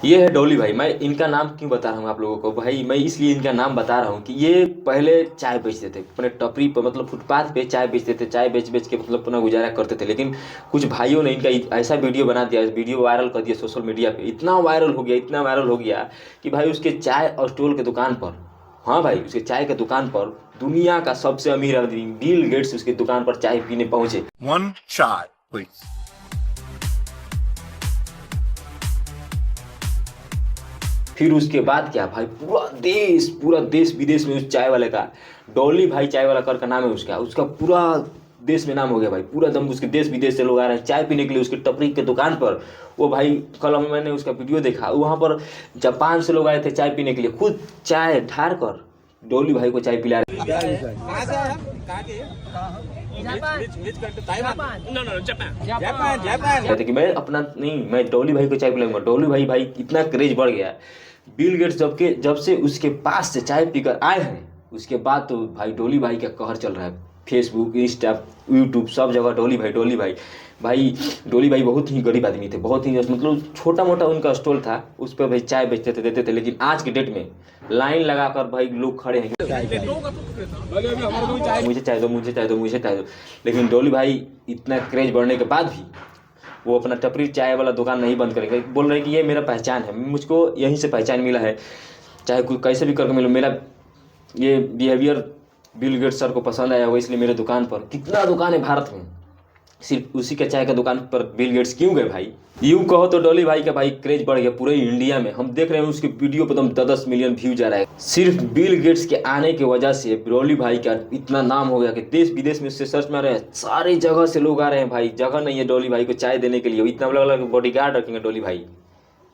ये है डॉली भाई। मैं इनका नाम क्यों बता रहा हूँ आप लोगों को भाई, मैं इसलिए इनका नाम बता रहा हूँ कि ये पहले चाय बेचते थे अपने टपरी पर, मतलब फुटपाथ पे चाय बेचते थे। चाय बेच बेच के मतलब अपना गुजारा करते थे। लेकिन कुछ भाइयों ने इनका ऐसा वीडियो बना दिया, वीडियो वायरल कर दिया सोशल मीडिया पे। इतना वायरल हो गया, इतना वायरल हो गया कि भाई उसके चाय और स्टॉल के दुकान पर, हाँ भाई उसके चाय के दुकान पर दुनिया का सबसे अमीर आदमी बिल गेट्स उसकी दुकान पर चाय पीने पहुंचे। One shot, please. फिर उसके बाद क्या भाई, पूरा देश विदेश में उस चाय वाले का, डॉली भाई चाय वाला कर का नाम है उसका, उसका पूरा देश में नाम हो गया भाई। पूरा दम उसके देश विदेश से लोग आ रहे हैं चाय पीने के लिए उसकी टपरी के दुकान पर। वो भाई कल मैंने उसका वीडियो देखा, वहाँ पर जापान से लोग आए थे चाय पीने के लिए, खुद चाय ढार कर डॉली भाई को चाय पिला रहे कहते कि मैं अपना नहीं, मैं डॉली भाई को चाय पिलाऊंगा। डॉली भाई इतना क्रेज बढ़ गया। बिल गेट्स जब से उसके पास से चाय पीकर आए हैं, उसके बाद तो भाई डॉली भाई का कहर चल रहा है। फेसबुक, इंस्टा, यूट्यूब, सब जगह डॉली भाई भाई। डॉली भाई बहुत ही गरीब आदमी थे, बहुत ही मतलब छोटा मोटा उनका स्टॉल था, उस पर भाई चाय बेचते थे, देते थे। लेकिन आज के डेट में लाइन लगाकर भाई लोग खड़े हैं, मुझे चाय दो, मुझे चाय दो, मुझे चाय दो। लेकिन डॉली भाई इतना क्रेज बढ़ने के बाद भी वो अपना टपरी चाय वाला दुकान नहीं बंद करेंगे। बोल रहे हैं कि ये मेरा पहचान है, मुझको यहीं से पहचान मिला है, चाहे कोई कैसे भी करके मिलो। मेरा ये बिहेवियर बिल गेट्स सर को पसंद आया होगा, इसलिए मेरे दुकान पर, कितना दुकान है भारत में, सिर्फ उसी का चाय का दुकान पर बिल गेट्स क्यों गए भाई। यूं कहो तो डॉली भाई का भाई क्रेज बढ़ गया पूरे इंडिया में। हम देख रहे हैं उसके वीडियो पर 10 मिलियन व्यू जा रहा है। सिर्फ बिल गेट्स के आने की वजह से डॉली भाई का इतना नाम हो गया कि देश विदेश में उससे सर्च में आ रहे हैं, सारी जगह से लोग आ रहे हैं भाई। जगह नहीं है डॉली भाई को चाय देने के लिए, इतना बड़ा बॉडीगार्ड रखेंगे डॉली भाई।